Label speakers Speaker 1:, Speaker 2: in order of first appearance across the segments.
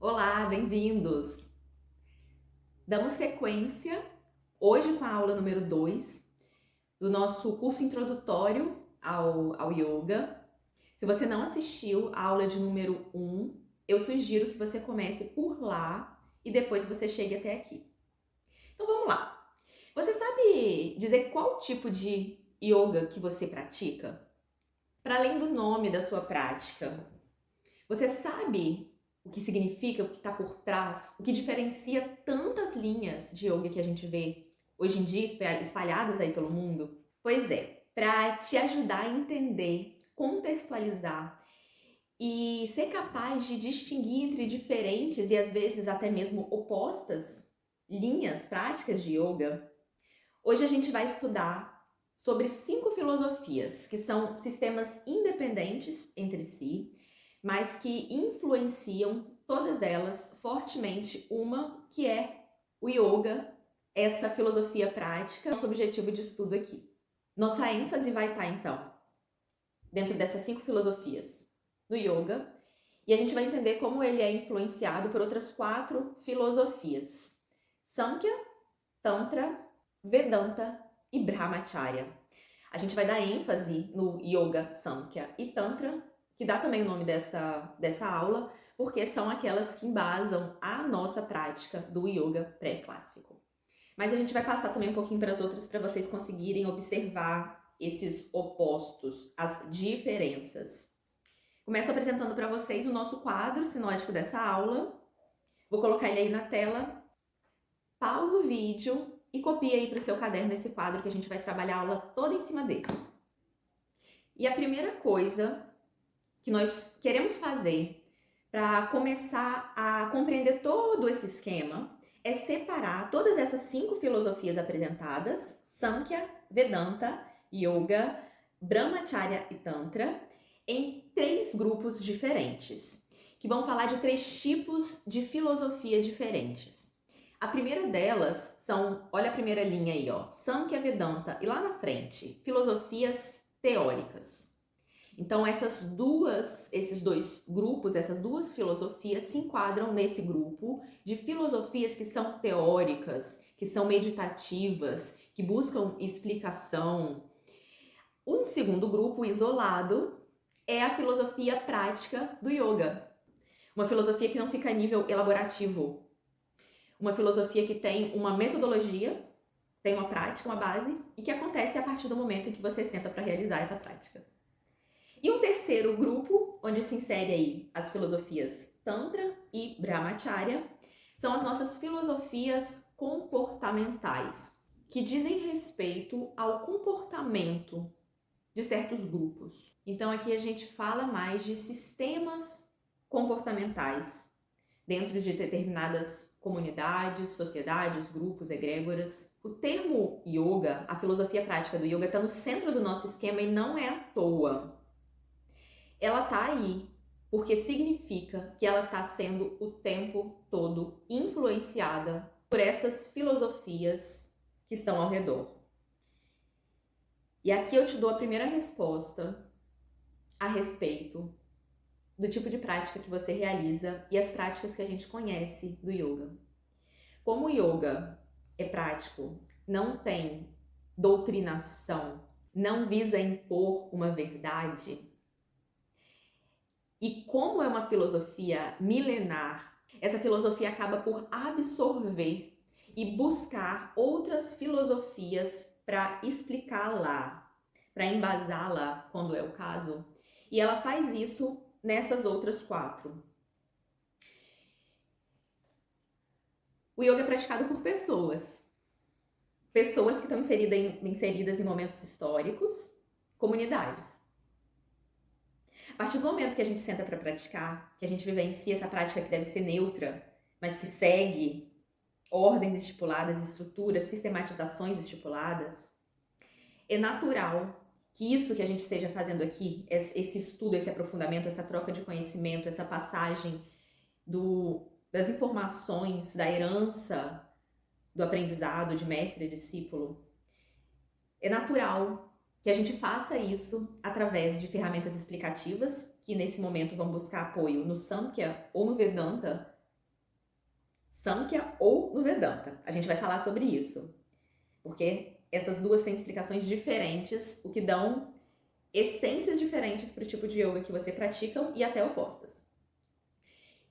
Speaker 1: Olá, bem-vindos! Damos sequência hoje com a aula número 2 do nosso curso introdutório ao yoga. Se você não assistiu a aula de número 1, eu sugiro que você comece por lá e depois você chegue até aqui. Então vamos lá! Você sabe dizer qual tipo de yoga que você pratica? Para além do nome da sua prática, você sabe o que significa, o que está por trás, o que diferencia tantas linhas de yoga que a gente vê hoje em dia espalhadas aí pelo mundo? Pois é, para te ajudar a entender, contextualizar e ser capaz de distinguir entre diferentes e às vezes até mesmo opostas linhas práticas de yoga, hoje a gente vai estudar sobre 5 filosofias, que são sistemas independentes entre si, mas que influenciam todas elas fortemente uma que é o yoga, essa filosofia prática, nosso objetivo de estudo aqui. Nossa ênfase vai estar, então, dentro dessas 5 filosofias, no yoga, e a gente vai entender como ele é influenciado por outras 4 filosofias: Samkhya, Tantra, Vedanta e Brahmacharya. A gente vai dar ênfase no Yoga, Samkhya e Tantra, que dá também o nome dessa aula, porque são aquelas que embasam a nossa prática do yoga pré-clássico. Mas a gente vai passar também um pouquinho para as outras para vocês conseguirem observar esses opostos, as diferenças. Começo apresentando para vocês o nosso quadro sinótico dessa aula. Vou colocar ele aí na tela. Pausa o vídeo e copia aí para o seu caderno esse quadro que a gente vai trabalhar a aula toda em cima dele. E a primeira coisa que nós queremos fazer para começar a compreender todo esse esquema é separar todas essas 5 filosofias apresentadas, Samkhya, Vedanta, Yoga, Brahmacharya e Tantra, em 3 grupos diferentes, que vão falar de 3 tipos de filosofia diferentes. A primeira delas são, olha a primeira linha aí, ó, Samkhya, Vedanta e lá na frente, filosofias teóricas. Então esses dois grupos, essas duas filosofias se enquadram nesse grupo de filosofias que são teóricas, que são meditativas, que buscam explicação. Um segundo grupo isolado é a filosofia prática do yoga, uma filosofia que não fica a nível elaborativo, uma filosofia que tem uma metodologia, tem uma prática, uma base, e que acontece a partir do momento em que você senta para realizar essa prática. E um terceiro grupo, onde se insere aí as filosofias Tantra e Brahmacharya, são as nossas filosofias comportamentais, que dizem respeito ao comportamento de certos grupos. Então aqui a gente fala mais de sistemas comportamentais dentro de determinadas comunidades, sociedades, grupos, egrégoras. O termo yoga, a filosofia prática do yoga, está no centro do nosso esquema e não é à toa. Ela está aí porque significa que ela está sendo o tempo todo influenciada por essas filosofias que estão ao redor. E aqui eu te dou a primeira resposta a respeito do tipo de prática que você realiza e as práticas que a gente conhece do yoga. Como o yoga é prático, não tem doutrinação, não visa impor uma verdade, e como é uma filosofia milenar, essa filosofia acaba por absorver e buscar outras filosofias para explicá-la, para embasá-la, quando é o caso. E ela faz isso nessas outras 4. O yoga é praticado por pessoas que estão inseridas em momentos históricos, comunidades. A partir do momento que a gente senta para praticar, que a gente vivencia essa prática que deve ser neutra, mas que segue ordens estipuladas, estruturas, sistematizações estipuladas, é natural que isso que a gente esteja fazendo aqui, esse estudo, esse aprofundamento, essa troca de conhecimento, essa passagem das informações, da herança do aprendizado de mestre e discípulo, é natural que a gente faça isso através de ferramentas explicativas, que nesse momento vão buscar apoio no Samkhya ou no Vedanta, Samkhya ou no Vedanta. A gente vai falar sobre isso, porque essas duas têm explicações diferentes, o que dão essências diferentes para o tipo de yoga que você pratica e até opostas.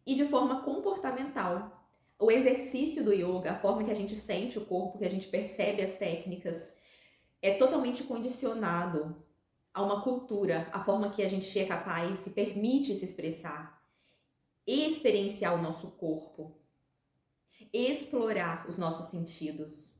Speaker 1: E de forma comportamental, o exercício do yoga, a forma que a gente sente o corpo, que a gente percebe as técnicas, é totalmente condicionado a uma cultura, a forma que a gente é capaz, se permite se expressar, experienciar o nosso corpo, explorar os nossos sentidos.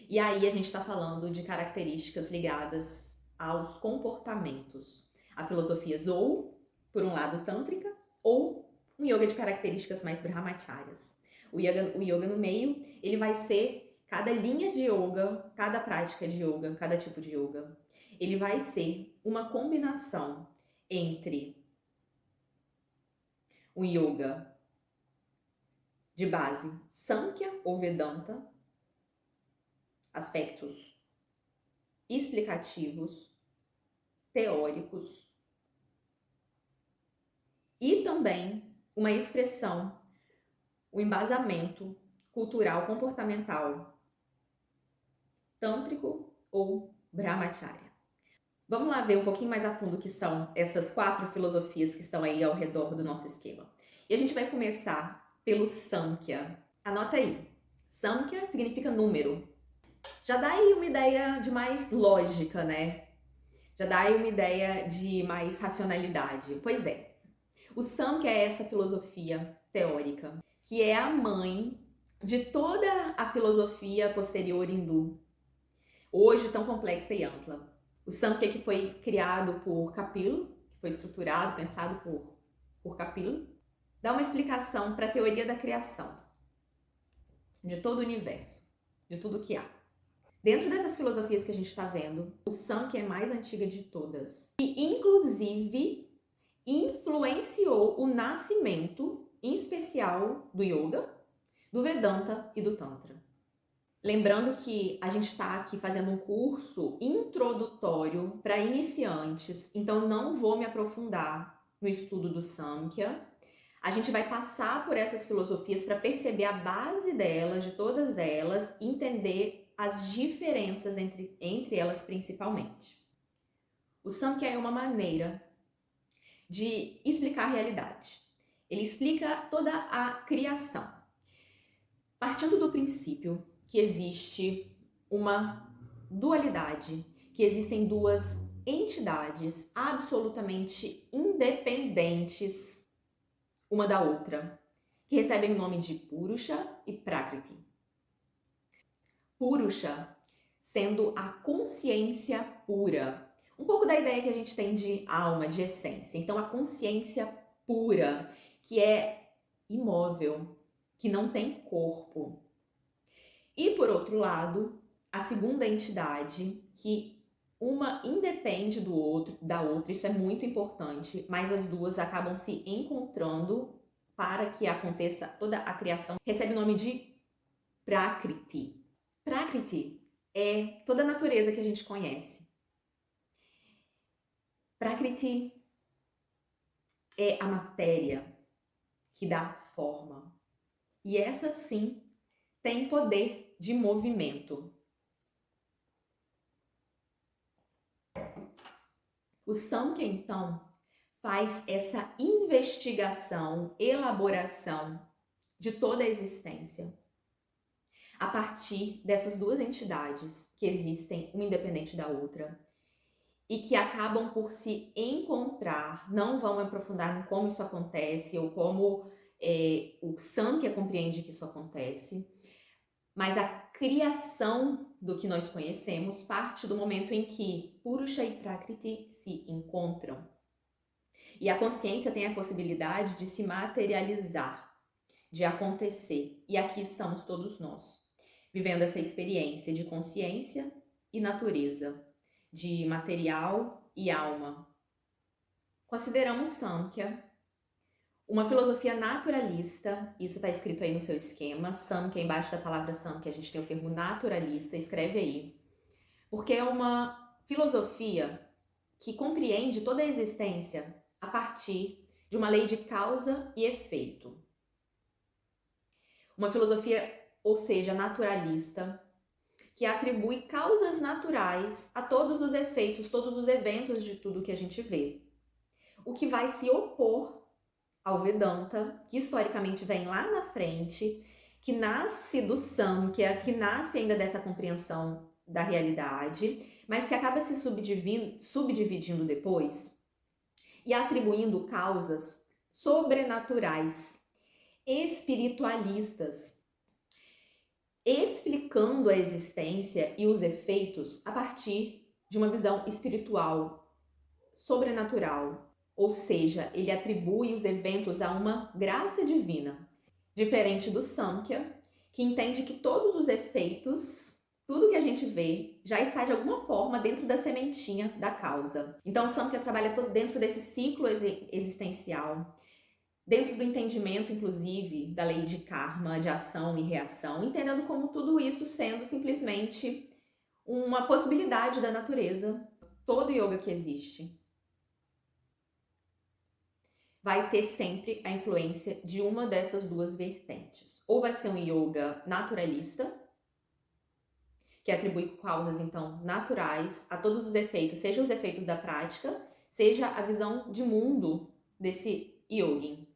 Speaker 1: E aí a gente está falando de características ligadas aos comportamentos. A filosofias ou, por um lado, tântrica, ou um yoga de características mais brahmacharyas. O yoga no meio, ele vai ser cada linha de yoga, cada prática de yoga, cada tipo de yoga. Ele vai ser uma combinação entre um yoga de base Samkhya ou Vedanta, aspectos explicativos, teóricos, e também uma expressão, o embasamento cultural comportamental tântrico ou brahmacharya. Vamos lá ver um pouquinho mais a fundo o que são essas 4 filosofias que estão aí ao redor do nosso esquema. E a gente vai começar pelo Samkhya. Anota aí. Samkhya significa número. Já dá aí uma ideia de mais lógica, né? Já dá aí uma ideia de mais racionalidade. Pois é. O Samkhya é essa filosofia teórica que é a mãe de toda a filosofia posterior hindu, hoje tão complexa e ampla. O Samkhya que foi criado por Kapila, que foi estruturado, pensado por Kapila, dá uma explicação para a teoria da criação de todo o universo, de tudo que há. Dentro dessas filosofias que a gente está vendo, o Samkhya é a mais antiga de todas e, inclusive, influenciou o nascimento, em especial, do Yoga, do Vedanta e do Tantra. Lembrando que a gente está aqui fazendo um curso introdutório para iniciantes, então não vou me aprofundar no estudo do Samkhya. A gente vai passar por essas filosofias para perceber a base delas, de todas elas, e entender as diferenças entre elas principalmente. O Samkhya é uma maneira de explicar a realidade. Ele explica toda a criação, partindo do princípio que existe uma dualidade, que existem duas entidades absolutamente independentes uma da outra, que recebem o nome de Purusha e Prakriti. Purusha sendo a consciência pura, um pouco da ideia que a gente tem de alma, de essência. Então, a consciência pura, que é imóvel, que não tem corpo. E, por outro lado, a segunda entidade, que uma independe da outra, isso é muito importante, mas as duas acabam se encontrando para que aconteça toda a criação, recebe o nome de Prakriti. Prakriti é toda a natureza que a gente conhece. Prakriti é a matéria que dá forma. E essa sim tem poder de movimento. O Samkhya, então, faz essa investigação, elaboração de toda a existência a partir dessas duas entidades que existem, uma independente da outra, e que acabam por se encontrar. Não vamos aprofundar em como isso acontece ou como o Samkhya compreende que isso acontece, mas a criação do que nós conhecemos parte do momento em que Purusha e Prakriti se encontram. E a consciência tem a possibilidade de se materializar, de acontecer. E aqui estamos todos nós, vivendo essa experiência de consciência e natureza, de material e alma. Consideramos Samkhya uma filosofia naturalista, isso está escrito aí no seu esquema, Samkhya, embaixo da palavra Samkhya a gente tem o termo naturalista, escreve aí, porque é uma filosofia que compreende toda a existência a partir de uma lei de causa e efeito. uma filosofia, ou seja, naturalista, que atribui causas naturais a todos os efeitos, todos os eventos de tudo que a gente vê. O que vai se opor ao Vedanta, que historicamente vem lá na frente, que nasce do Samkhya, que nasce ainda dessa compreensão da realidade, mas que acaba se subdividindo depois e atribuindo causas sobrenaturais, espiritualistas, explicando a existência e os efeitos a partir de uma visão espiritual, sobrenatural. Ou seja, ele atribui os eventos a uma graça divina, diferente do Samkhya, que entende que todos os efeitos, tudo que a gente vê, já está de alguma forma dentro da sementinha da causa. Então o Samkhya trabalha todo dentro desse ciclo existencial, dentro do entendimento, inclusive, da lei de karma, de ação e reação, entendendo como tudo isso sendo simplesmente uma possibilidade da natureza, todo yoga que existe vai ter sempre a influência de uma dessas duas vertentes. Ou vai ser um yoga naturalista, que atribui causas, então, naturais a todos os efeitos, seja os efeitos da prática, seja a visão de mundo desse yogin.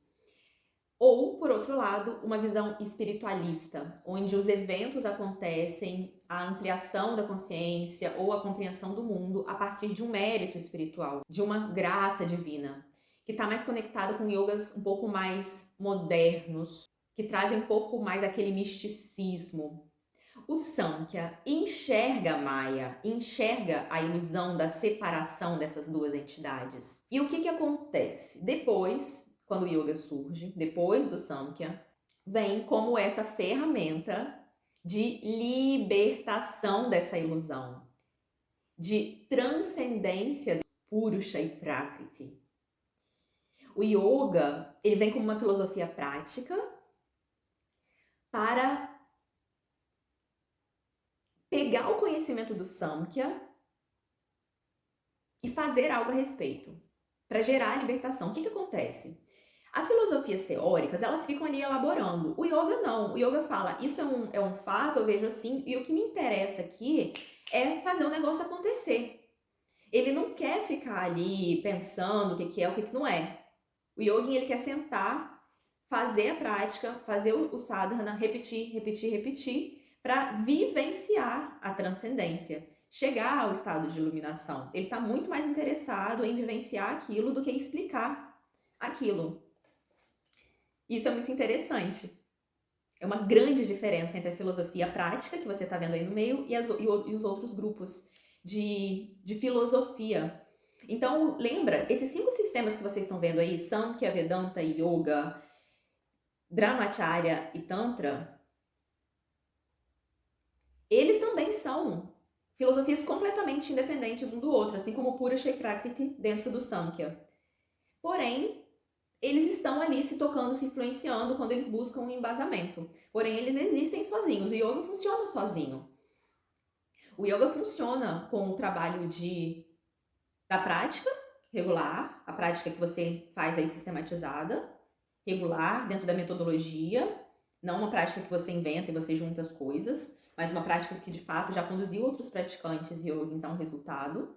Speaker 1: Ou, por outro lado, uma visão espiritualista, onde os eventos acontecem, a ampliação da consciência ou a compreensão do mundo a partir de um mérito espiritual, de uma graça divina, que está mais conectado com yogas um pouco mais modernos, que trazem um pouco mais aquele misticismo. O Samkhya enxerga a Maya, enxerga a ilusão da separação dessas duas entidades. E o que acontece? Depois, quando o yoga surge, depois do Samkhya, vem como essa ferramenta de libertação dessa ilusão, de transcendência de Purusha e Prakriti. O yoga, ele vem como uma filosofia prática para pegar o conhecimento do Samkhya e fazer algo a respeito, para gerar a libertação. O que acontece? As filosofias teóricas, elas ficam ali elaborando. O yoga não. O yoga fala, isso é um fato, eu vejo assim, e o que me interessa aqui é fazer o negócio acontecer. Ele não quer ficar ali pensando o que é, o que não é. O yogin, ele quer sentar, fazer a prática, fazer o sadhana, repetir, para vivenciar a transcendência, chegar ao estado de iluminação. Ele está muito mais interessado em vivenciar aquilo do que explicar aquilo. Isso é muito interessante. É uma grande diferença entre a filosofia prática, que você está vendo aí no meio, e os outros grupos de filosofia. Então, lembra, esses 5 sistemas que vocês estão vendo aí, Samkhya, Vedanta, Yoga, Brahmacharya e Tantra, eles também são filosofias completamente independentes um do outro, assim como Purusha e Prakriti dentro do Samkhya. Porém, eles estão ali se tocando, se influenciando quando eles buscam um embasamento. Porém, eles existem sozinhos. O yoga funciona sozinho. O yoga funciona com o trabalho da prática regular, a prática que você faz aí sistematizada, regular, dentro da metodologia, não uma prática que você inventa e você junta as coisas, mas uma prática que de fato já conduziu outros praticantes e yogis a um resultado.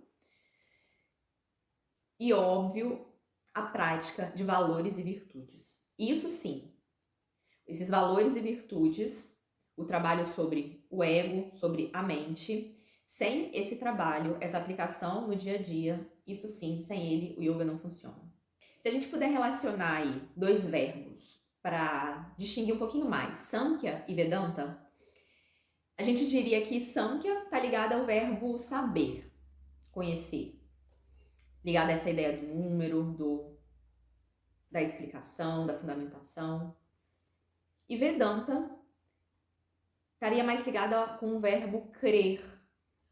Speaker 1: E óbvio, a prática de valores e virtudes. Isso sim, esses valores e virtudes, o trabalho sobre o ego, sobre a mente, sem esse trabalho, essa aplicação no dia a dia, isso sim, sem ele, o yoga não funciona. Se a gente puder relacionar aí 2 verbos para distinguir um pouquinho mais, Samkhya e Vedanta, a gente diria que Samkhya está ligado ao verbo saber, conhecer. Ligado a essa ideia do número, da explicação, da fundamentação. E Vedanta estaria mais ligado com o verbo crer.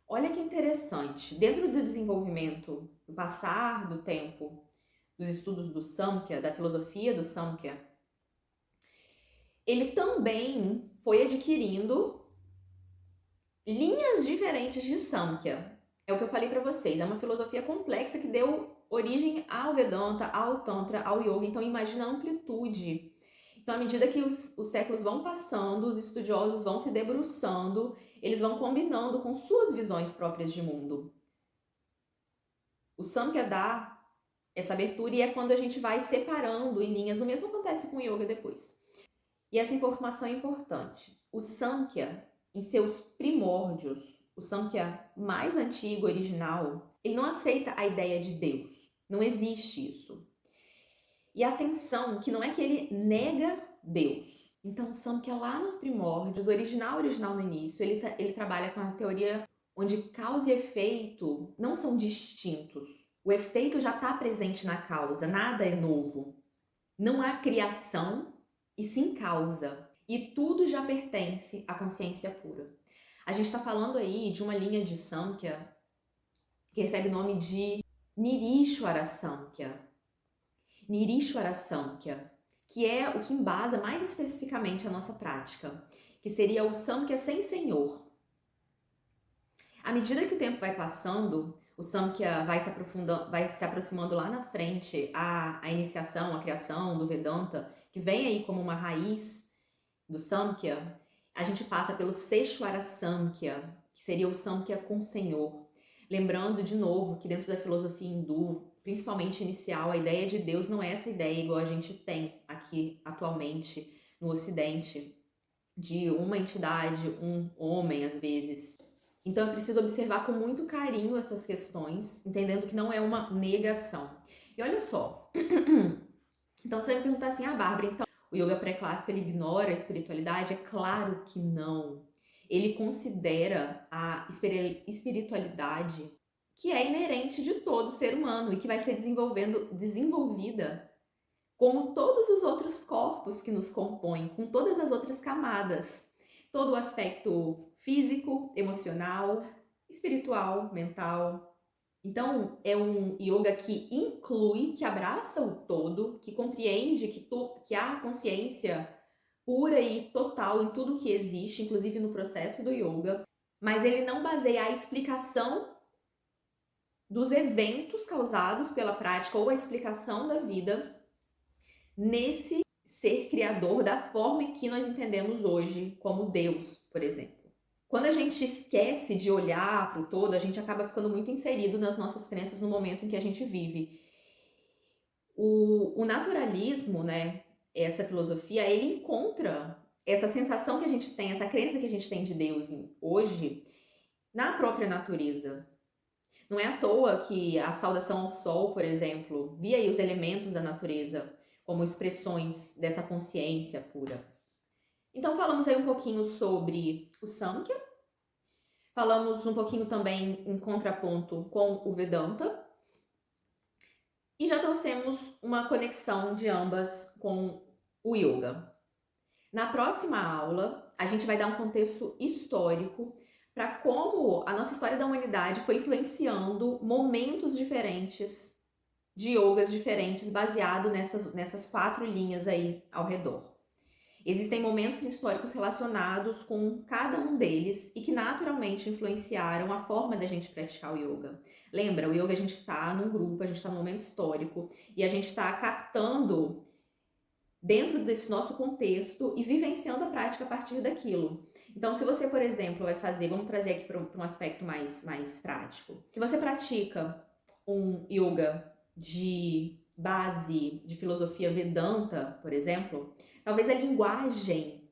Speaker 1: Olha que interessante, dentro do desenvolvimento, do passar do tempo, dos estudos do Samkhya, da filosofia do Samkhya, ele também foi adquirindo linhas diferentes de Samkhya. É o que eu falei para vocês, é uma filosofia complexa que deu origem ao Vedanta, ao Tantra, ao Yoga, então imagina a amplitude. Então, à medida que os séculos vão passando, os estudiosos vão se debruçando, eles vão combinando com suas visões próprias de mundo. O Samkhya dá essa abertura e é quando a gente vai separando em linhas. O mesmo acontece com o Yoga depois. E essa informação é importante. O Samkhya, em seus primórdios, o Samkhya mais antigo, original, ele não aceita a ideia de Deus. Não existe isso. E atenção, que não é que ele nega Deus. Então, o Samkhya lá nos primórdios, original no início, ele trabalha com a teoria onde causa e efeito não são distintos. O efeito já está presente na causa, nada é novo. Não há criação e sim causa. E tudo já pertence à consciência pura. A gente está falando aí de uma linha de Samkhya que recebe o nome de Nirishwara Samkhya. Nirishwara Samkhya, que é o que embasa mais especificamente a nossa prática, que seria o Samkhya sem senhor. À medida que o tempo vai passando, o Samkhya vai se aproximando lá na frente à iniciação, à criação do Vedanta, que vem aí como uma raiz do Samkhya. A gente passa pelo Seshwara Samkhya, que seria o Samkhya com senhor. Lembrando de novo que dentro da filosofia hindu, principalmente inicial, a ideia de Deus não é essa ideia igual a gente tem aqui atualmente no Ocidente, de uma entidade, um homem às vezes. Então é preciso observar com muito carinho essas questões, entendendo que não é uma negação. E olha só, então você vai me perguntar assim, Bárbara, então o yoga pré-clássico ele ignora a espiritualidade? É claro que não. Ele considera a espiritualidade que é inerente de todo ser humano e que vai ser desenvolvida como todos os outros corpos que nos compõem, com todas as outras camadas. Todo o aspecto físico, emocional, espiritual, mental. Então, é um yoga que inclui, que abraça o todo, que compreende que há consciência pura e total em tudo que existe, inclusive no processo do yoga, mas ele não baseia a explicação dos eventos causados pela prática ou a explicação da vida nesse ser criador da forma que nós entendemos hoje como Deus, por exemplo. Quando a gente esquece de olhar para o todo, a gente acaba ficando muito inserido nas nossas crenças no momento em que a gente vive. O naturalismo, né, essa filosofia, ele encontra essa sensação que a gente tem, essa crença que a gente tem de Deus hoje na própria natureza. Não é à toa que a saudação ao sol, por exemplo, via aí os elementos da natureza como expressões dessa consciência pura. Então falamos aí um pouquinho sobre o Samkhya, falamos um pouquinho também em contraponto com o Vedanta e já trouxemos uma conexão de ambas com o Yoga. Na próxima aula, a gente vai dar um contexto histórico para como a nossa história da humanidade foi influenciando momentos diferentes de yogas diferentes baseado nessas 4 linhas aí ao redor. Existem momentos históricos relacionados com cada um deles e que naturalmente influenciaram a forma da gente praticar o yoga. Lembra, o yoga a gente está num grupo, a gente está num momento histórico e a gente está captando dentro desse nosso contexto e vivenciando a prática a partir daquilo. Então, se você, por exemplo, vai fazer, vamos trazer aqui para um aspecto mais prático. Se você pratica um yoga de base de filosofia Vedanta, por exemplo, talvez a linguagem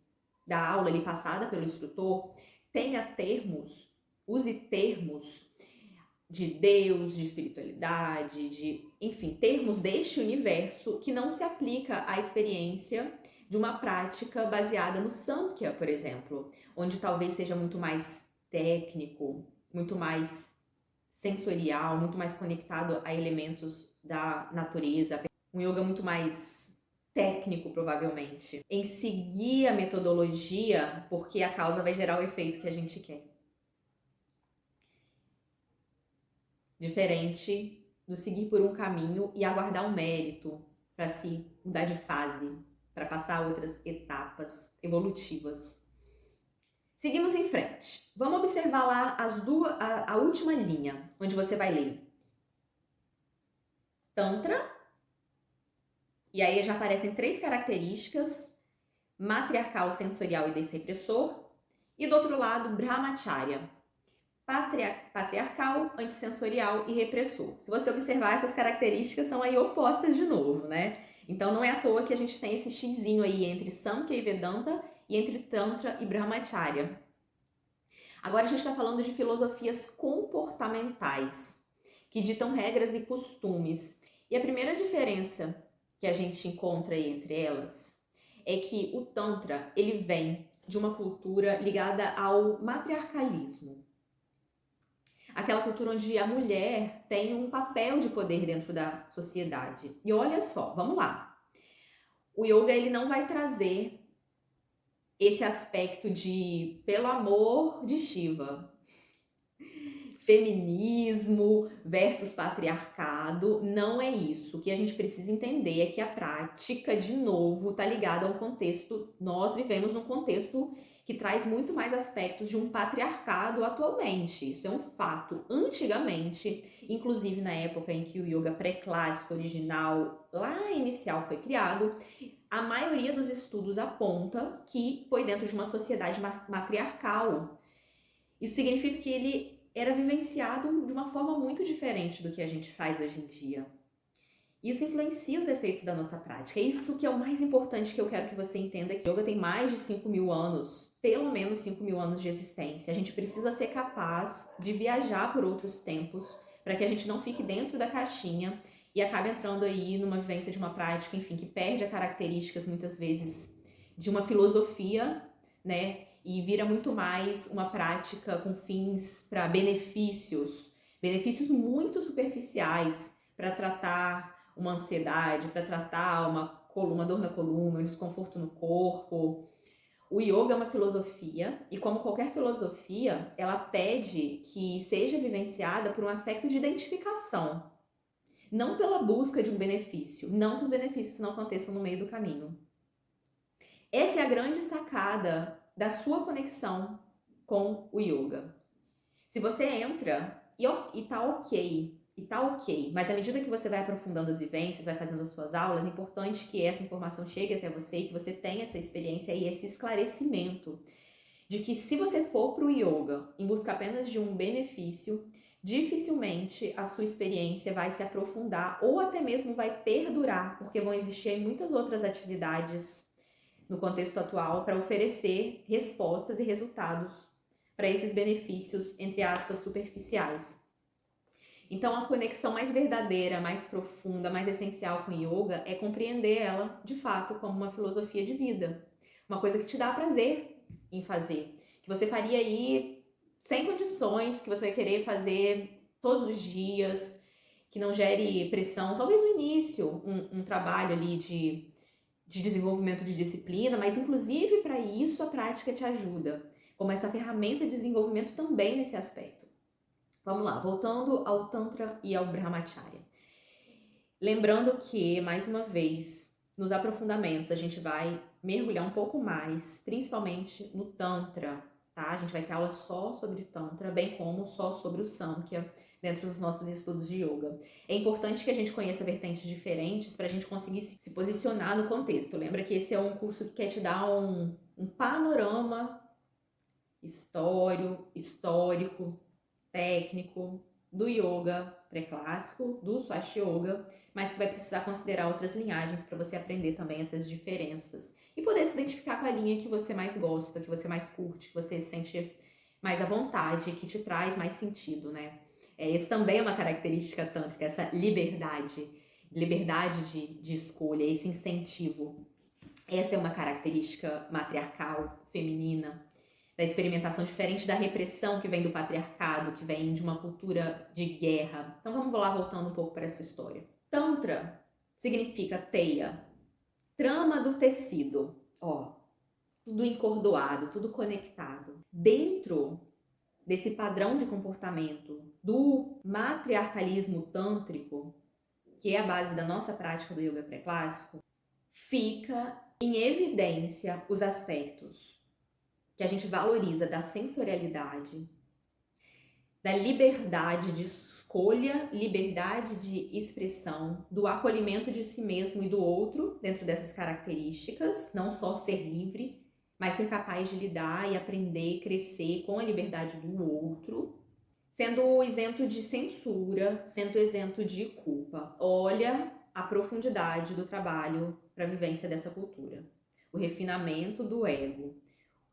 Speaker 1: da aula ali passada pelo instrutor tenha termos, use termos de Deus, de espiritualidade, enfim, termos deste universo que não se aplica à experiência de uma prática baseada no Samkhya, por exemplo, onde talvez seja muito mais técnico, muito mais sensorial, muito mais conectado a elementos da natureza, um yoga muito mais técnico, provavelmente, em seguir a metodologia, porque a causa vai gerar o efeito que a gente quer. Diferente do seguir por um caminho e aguardar um mérito para se mudar de fase, para passar a outras etapas evolutivas. Seguimos em frente. Vamos observar lá a última linha, onde você vai ler Tantra, e aí já aparecem 3 características matriarcal, sensorial e desrepressor, e do outro lado, brahmacharya, patriarcal, antissensorial e repressor. Se você observar, essas características são aí opostas de novo, né? Então não é à toa que a gente tem esse xizinho aí entre Samkhya e Vedanta e entre Tantra e Brahmacharya. Agora a gente está falando de filosofias comportamentais, que ditam regras e costumes. E a primeira diferença que a gente encontra aí entre elas é que o Tantra, ele vem de uma cultura ligada ao matriarcalismo. Aquela cultura onde a mulher tem um papel de poder dentro da sociedade. E olha só, vamos lá. O yoga, ele não vai trazer esse aspecto de pelo amor de Shiva, feminismo versus patriarcado, não é isso. O que a gente precisa entender é que a prática, de novo, está ligada a um contexto, nós vivemos num contexto que traz muito mais aspectos de um patriarcado atualmente. Isso é um fato. Antigamente, inclusive na época em que o yoga pré-clássico original, lá inicial, foi criado, a maioria dos estudos aponta que foi dentro de uma sociedade matriarcal. Isso significa que ele era vivenciado de uma forma muito diferente do que a gente faz hoje em dia. Isso influencia os efeitos da nossa prática. É isso que é o mais importante que eu quero que você entenda, que o yoga tem mais de 5.000 anos, pelo menos 5.000 anos de existência. A gente precisa ser capaz de viajar por outros tempos para que a gente não fique dentro da caixinha e acabe entrando aí numa vivência de uma prática, enfim, que perde as características muitas vezes de uma filosofia, né? E vira muito mais uma prática com fins para benefícios muito superficiais, para tratar uma ansiedade, para tratar uma dor na coluna, um desconforto no corpo. O yoga é uma filosofia e, como qualquer filosofia, ela pede que seja vivenciada por um aspecto de identificação, não pela busca de um benefício, não que os benefícios não aconteçam no meio do caminho. Essa é a grande sacada da sua conexão com o yoga. Se você entra e tá ok, mas à medida que você vai aprofundando as vivências, vai fazendo as suas aulas, é importante que essa informação chegue até você e que você tenha essa experiência e esse esclarecimento de que se você for para o yoga em busca apenas de um benefício, dificilmente a sua experiência vai se aprofundar ou até mesmo vai perdurar, porque vão existir muitas outras atividades no contexto atual para oferecer respostas e resultados para esses benefícios, entre aspas, superficiais. Então, a conexão mais verdadeira, mais profunda, mais essencial com o yoga é compreender ela, de fato, como uma filosofia de vida. Uma coisa que te dá prazer em fazer. Que você faria aí sem condições, que você vai querer fazer todos os dias, que não gere pressão. Talvez no início, um trabalho ali de desenvolvimento de disciplina, mas inclusive para isso a prática te ajuda, como essa ferramenta de desenvolvimento também nesse aspecto. Vamos lá, voltando ao Tantra e ao Brahmacharya. Lembrando que, mais uma vez, nos aprofundamentos a gente vai mergulhar um pouco mais, principalmente no Tantra, tá? A gente vai ter aula só sobre Tantra, bem como só sobre o Samkhya, dentro dos nossos estudos de yoga. É importante que a gente conheça vertentes diferentes para a gente conseguir se posicionar no contexto. Lembra que esse é um curso que quer te dar um panorama histórico, técnico do yoga pré-clássico, do Swastika Yoga, mas que vai precisar considerar outras linhagens para você aprender também essas diferenças e poder se identificar com a linha que você mais gosta, que você mais curte, que você se sente mais à vontade, que te traz mais sentido, né? Esse também é uma característica tântrica, essa liberdade de escolha, esse incentivo. Essa é uma característica matriarcal, feminina, da experimentação, diferente da repressão que vem do patriarcado, que vem de uma cultura de guerra. Então vamos lá voltando um pouco para essa história. Tantra significa teia, trama do tecido, tudo encordoado, tudo conectado. Dentro desse padrão de comportamento do matriarcalismo tântrico, que é a base da nossa prática do yoga pré-clássico, fica em evidência os aspectos que a gente valoriza da sensorialidade, da liberdade de escolha, liberdade de expressão, do acolhimento de si mesmo e do outro dentro dessas características, não só ser livre, mas ser capaz de lidar e aprender e crescer com a liberdade do outro, sendo isento de censura, sendo isento de culpa. Olha a profundidade do trabalho para a vivência dessa cultura. O refinamento do ego.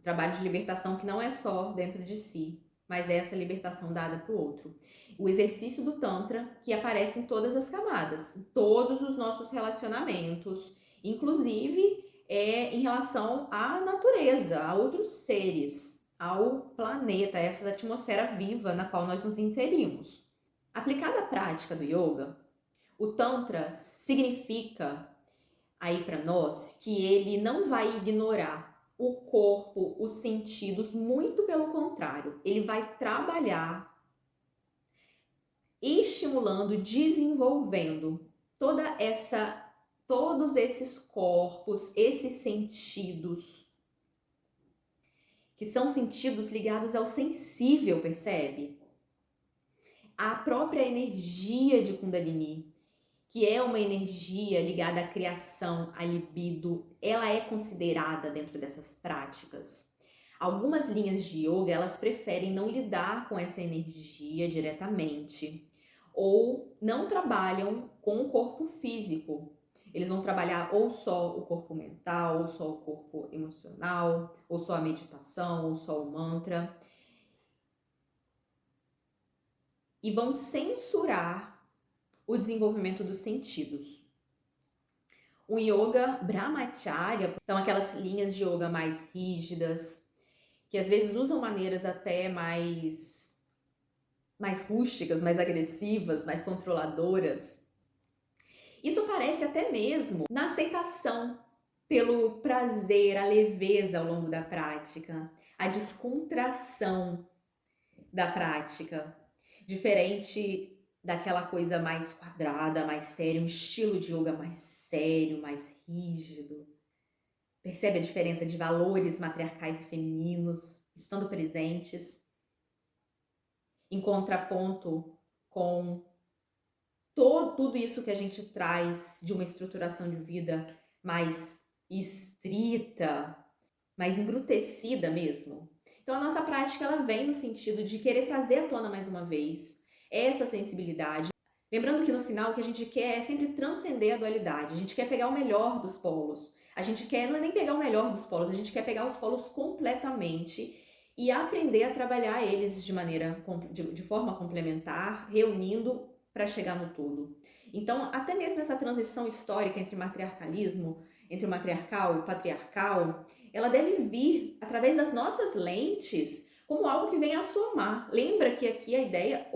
Speaker 1: O trabalho de libertação que não é só dentro de si, mas é essa libertação dada para o outro. O exercício do Tantra, que aparece em todas as camadas, em todos os nossos relacionamentos, inclusive em relação à natureza, a outros seres, ao planeta, essa atmosfera viva na qual nós nos inserimos. Aplicada à prática do yoga, o Tantra significa aí para nós que ele não vai ignorar o corpo, os sentidos, muito pelo contrário, ele vai trabalhar estimulando, desenvolvendo todos esses corpos, esses sentidos, que são sentidos ligados ao sensível, percebe? A própria energia de Kundalini, que é uma energia ligada à criação, à libido, ela é considerada dentro dessas práticas. Algumas linhas de yoga, elas preferem não lidar com essa energia diretamente ou não trabalham com o corpo físico. Eles vão trabalhar ou só o corpo mental, ou só o corpo emocional, ou só a meditação, ou só o mantra. E vão censurar o desenvolvimento dos sentidos. O yoga brahmacharya são aquelas linhas de yoga mais rígidas, que às vezes usam maneiras até mais rústicas, mais agressivas, mais controladoras. Isso aparece até mesmo na aceitação pelo prazer, a leveza ao longo da prática, a descontração da prática, diferente daquela coisa mais quadrada, mais séria, um estilo de yoga mais sério, mais rígido. Percebe a diferença de valores matriarcais e femininos estando presentes, em contraponto com tudo isso que a gente traz de uma estruturação de vida mais estrita, mais embrutecida mesmo. Então a nossa prática ela vem no sentido de querer trazer à tona mais uma vez essa sensibilidade. Lembrando que no final o que a gente quer é sempre transcender a dualidade, a gente quer pegar o melhor dos polos, a gente quer, não é nem pegar o melhor dos polos, a gente quer pegar os polos completamente e aprender a trabalhar eles de forma complementar, reunindo para chegar no todo. Então, até mesmo essa transição histórica entre matriarcalismo, entre o matriarcal e o patriarcal, ela deve vir através das nossas lentes como algo que vem a somar. Lembra que aqui a ideia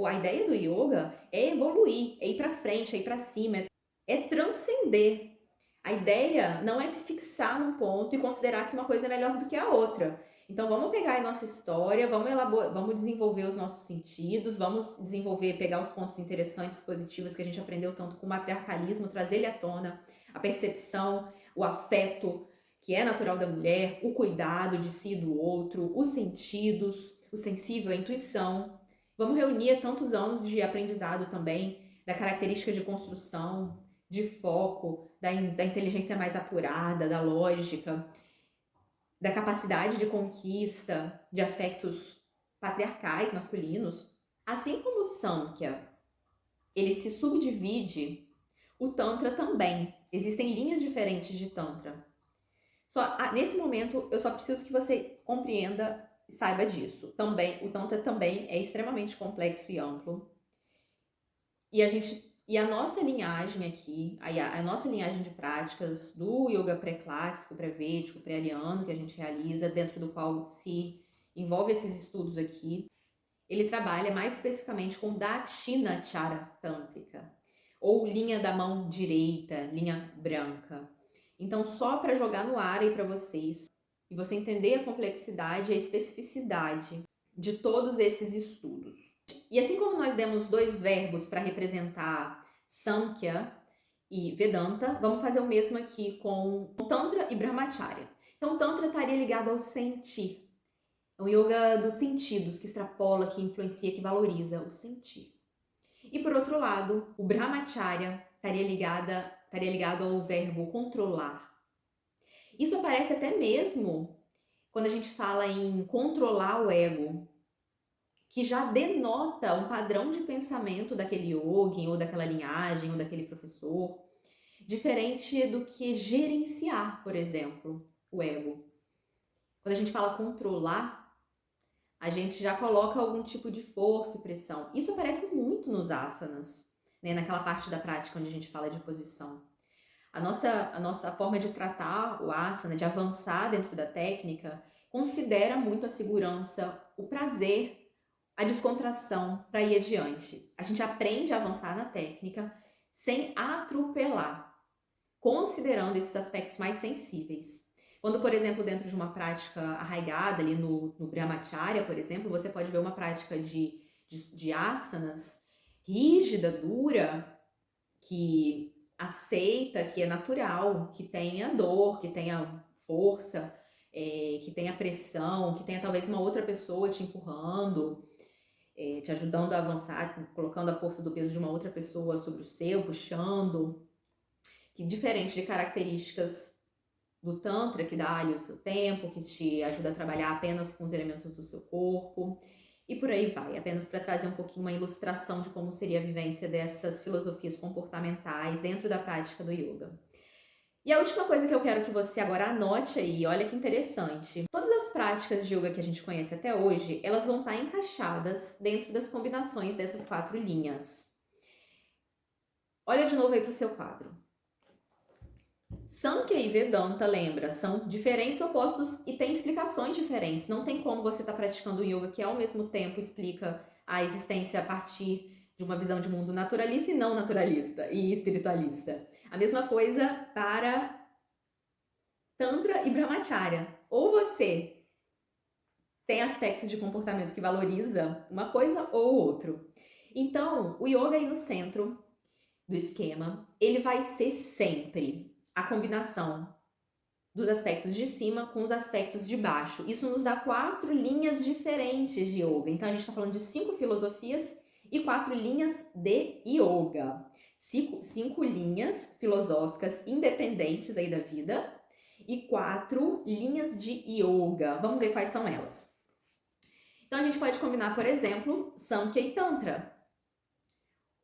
Speaker 1: do yoga é evoluir, é ir para frente, é ir para cima, é transcender. A ideia não é se fixar num ponto e considerar que uma coisa é melhor do que a outra. Então vamos pegar a nossa história, vamos desenvolver os nossos sentidos, vamos pegar os pontos interessantes, positivos que a gente aprendeu tanto com o matriarcalismo, trazer ele à tona, a percepção, o afeto, que é natural da mulher, o cuidado de si e do outro, os sentidos, o sensível, a intuição. Vamos reunir tantos anos de aprendizado também, da característica de construção, de foco, da inteligência mais apurada, da lógica, da capacidade de conquista, de aspectos patriarcais, masculinos. Assim como o Samkhya, ele se subdivide, o Tantra também. Existem linhas diferentes de Tantra. Nesse momento, eu só preciso que você compreenda e saiba disso. Também, o Tantra também é extremamente complexo e amplo. E a nossa linhagem aqui, a nossa linhagem de práticas do yoga pré-clássico, pré-védico, pré-ariano, que a gente realiza, dentro do qual se envolve esses estudos aqui, ele trabalha mais especificamente com Dakshinachara Tântrica, ou linha da mão direita, linha branca. Então, só para jogar no ar aí para vocês, e você entender a complexidade e a especificidade de todos esses estudos. E assim como nós demos 2 verbos para representar Samkhya e Vedanta, vamos fazer o mesmo aqui com Tantra e Brahmacharya. Então, Tantra estaria ligado ao sentir. É um yoga dos sentidos, que extrapola, que influencia, que valoriza o sentir. E por outro lado, o brahmacharya estaria ligado ao verbo controlar. Isso aparece até mesmo quando a gente fala em controlar o ego, que já denota um padrão de pensamento daquele yogin, ou daquela linhagem, ou daquele professor, diferente do que gerenciar, por exemplo, o ego. Quando a gente fala controlar, a gente já coloca algum tipo de força e pressão. Isso aparece muito nos asanas, né? Naquela parte da prática onde a gente fala de posição. A nossa forma de tratar o asana, de avançar dentro da técnica, considera muito a segurança, o prazer, a descontração para ir adiante. A gente aprende a avançar na técnica sem atropelar, considerando esses aspectos mais sensíveis. Quando, por exemplo, dentro de uma prática arraigada ali no brahmacharya, por exemplo, você pode ver uma prática de asanas rígida, dura, que aceita, que é natural, que tenha dor, que tenha força, que tenha pressão, que tenha talvez uma outra pessoa te empurrando, te ajudando a avançar, colocando a força do peso de uma outra pessoa sobre o seu, puxando, que diferente de características do Tantra, que dá ali o seu tempo, que te ajuda a trabalhar apenas com os elementos do seu corpo, e por aí vai, apenas para trazer um pouquinho uma ilustração de como seria a vivência dessas filosofias comportamentais dentro da prática do yoga. E a última coisa que eu quero que você agora anote aí, olha que interessante. Todas as práticas de yoga que a gente conhece até hoje, elas vão estar encaixadas dentro das combinações dessas 4 linhas. Olha de novo aí para o seu quadro. Samkhya e Vedanta, lembra, são diferentes opostos e têm explicações diferentes. Não tem como você estar praticando um yoga que ao mesmo tempo explica a existência a partir de uma visão de mundo naturalista e não naturalista e espiritualista. A mesma coisa para Tantra e Brahmacharya. Ou você tem aspectos de comportamento que valoriza uma coisa ou outro. Então, o yoga aí no centro do esquema, ele vai ser sempre a combinação dos aspectos de cima com os aspectos de baixo. Isso nos dá 4 linhas diferentes de yoga. Então, a gente está falando de 5 filosofias e 4 linhas de yoga. 5 linhas filosóficas independentes aí da vida e 4 linhas de yoga. Vamos ver quais são elas. Então, a gente pode combinar, por exemplo, Samkhya e Tantra.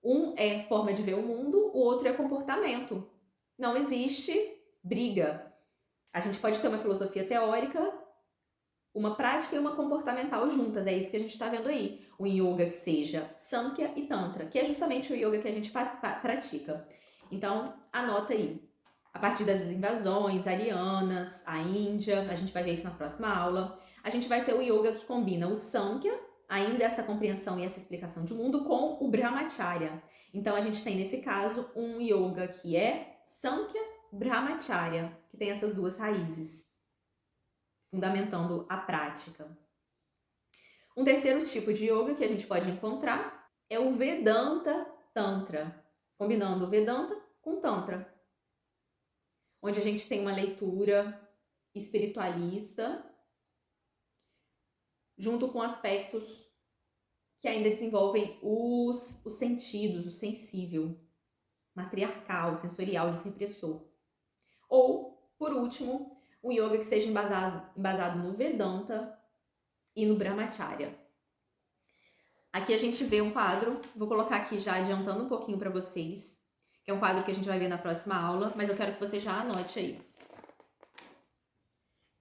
Speaker 1: Um é forma de ver o mundo, o outro é comportamento. Não existe briga. A gente pode ter uma filosofia teórica, uma prática e uma comportamental juntas. É isso que a gente está vendo aí. Um yoga que seja Samkhya e Tantra, que é justamente o yoga que a gente pratica. Então, anota aí. A partir das invasões arianas, a Índia, a gente vai ver isso na próxima aula. A gente vai ter o yoga que combina o Samkhya, ainda essa compreensão e essa explicação de mundo, com o Brahmacharya. Então, a gente tem, nesse caso, um yoga que é Samkhya Brahmacharya, que tem essas 2 raízes, fundamentando a prática. Um terceiro tipo de yoga que a gente pode encontrar é o Vedanta Tantra, combinando o Vedanta com Tantra, onde a gente tem uma leitura espiritualista, junto com aspectos que ainda desenvolvem os sentidos, o sensível, matriarcal, sensorial, desrepressor. Ou, por último, um yoga que seja embasado no Vedanta e no Brahmacharya. Aqui a gente vê um quadro, vou colocar aqui já adiantando um pouquinho para vocês, que é um quadro que a gente vai ver na próxima aula, mas eu quero que você já anote aí.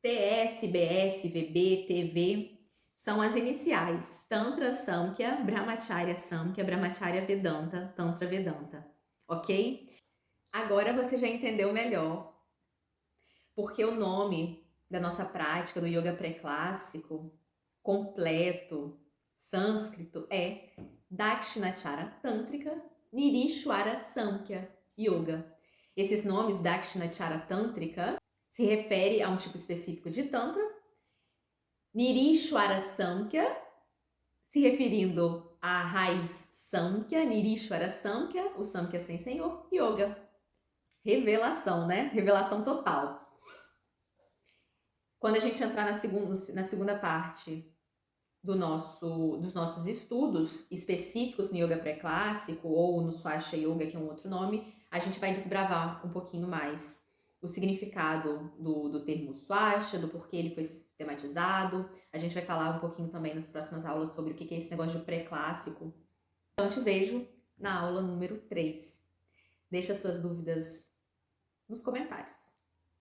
Speaker 1: TS, BS, VB, TV são as iniciais. Tantra Samkhya, Brahmacharya Samkhya, Brahmacharya Vedanta, Tantra Vedanta. Ok? Agora você já entendeu melhor porque o nome da nossa prática do yoga pré-clássico, completo, sânscrito, é Dakshinachara Tântrica Nirishwara Samkhya Yoga. Esses nomes, Dakshinachara Tântrica, se refere a um tipo específico de Tantra, Nirishwara Samkhya, se referindo à raiz Samkhya, Nirishwara Samkhya, o Samkhya sem senhor, Yoga. Revelação, né? Revelação total. Quando a gente entrar na segunda parte dos nossos estudos específicos no Yoga pré-clássico ou no Swastika Yoga, que é um outro nome, a gente vai desbravar um pouquinho mais o significado do termo Swastika, do porquê ele foi sistematizado. A gente vai falar um pouquinho também nas próximas aulas sobre o que é esse negócio de pré-clássico. Então, te vejo na aula número 3. Deixa suas dúvidas nos comentários.